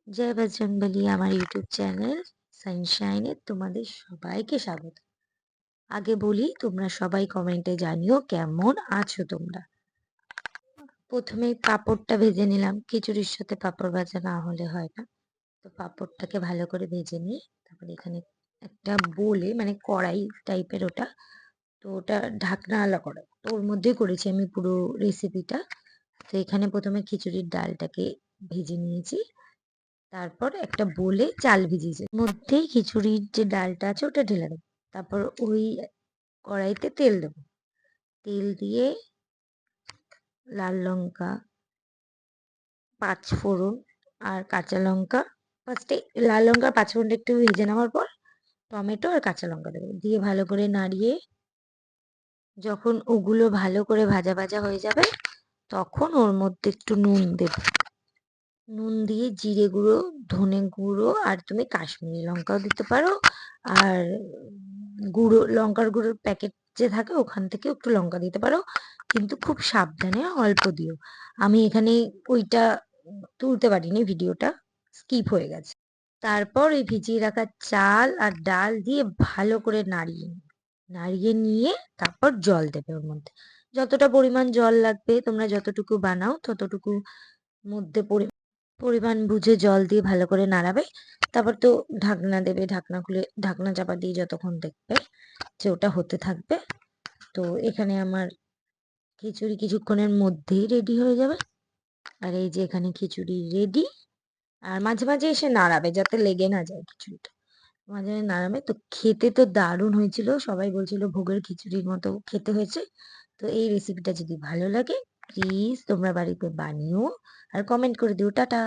জয় বজরংবলী আমার YouTube channel সানশাইনে তোমাদের সবাইকে স্বাগত। আগে বলি তোমরা সবাই কমেন্টে জানিও কেমন আছো তোমরা। প্রথমে পাঁপড়টা ভেজে নিলাম, খিচুড়ির সাথে পাঁপড় ভাজা না হলে হয় না। তো পাঁপড়টাকে ভালো করে ভেজে নিয়ে তারপরে এখানে একটা বোলে মানে কড়াই টাইপের ওটা, তো ওটা ঢাকনা আলা করা, তো ওর মধ্যেই করেছি আমি পুরো রেসিপিটা। তো এখানে প্রথমে খিচুড়ির ডালটাকে ভেজে নিয়েছি, তারপর একটা বোলে চাল ভিজিয়েছি, মধ্যেই খিচুড়ির যে ডালটা আছে ওটা ঢেলে দেবো। তারপর ওই কড়াইতে তেল দেবো, তেল দিয়ে লাল লঙ্কা, পাঁচ ফোড়ন আর কাঁচা লঙ্কা, ফার্স্টে লাল লঙ্কা পাঁচ ফোড়নটা একটু ভেজে নেওয়ার পর টমেটো আর কাঁচা লঙ্কা দেবো, দিয়ে ভালো করে নাড়িয়ে যখন ওগুলো ভালো করে ভাজা ভাজা হয়ে যাবে তখন ওর মধ্যে একটু নুন দেবো, নুন দিয়ে জিরে গুঁড়ো, ধনে গুঁড়ো আর তুমি কাশ্মীরি লঙ্কাও দিতে পারো। আর গুঁড়ো লঙ্কার গুঁড়োর প্যাকেট যে থাকে ওখান থেকে একটু লঙ্কা দিতে পারো, কিন্তু খুব সাবধানে অল্প দিও। আমি এখানে ওইটা তুলতে পারিনি, ভিডিওটা স্কিপ হয়ে গেছে। তারপর এই ভিজিয়ে রাখা চাল আর ডাল দিয়ে ভালো করে নাড়িয়ে নাড়িয়ে নিয়ে তারপর জল দেবে ওর মধ্যে, যতটা পরিমাণ জল লাগবে তোমরা যতটুকু বানাও ততটুকু মধ্যে পরিমাণ বুঝে জল দিয়ে ভালো করে নাড়াবে। তারপর তো ঢাকনা দেবে, ঢাকনা খুলে ঢাকনা চাপা দিয়ে যতক্ষণ দেখবে যে ওটা হতে থাকবে। তো এখানে আমার খিচুড়ি কিছুক্ষণের মধ্যেই রেডি হয়ে যাবে। আর এই যে এখানে খিচুড়ি রেডি। আর মাঝে মাঝে এসে নাড়াবে যাতে লেগে না যায় খিচুড়িটা, মাঝে মাঝে নাড়াবে। তো খেতে তো দারুণ হয়েছিল, সবাই বলছিল ভোগের খিচুড়ির মতো খেতে হয়েছে। তো এই রেসিপিটা যদি ভালো লাগে প্লিজ তোমরা বাড়িতে বানিও আর কমেন্ট করে দিও। টাটা।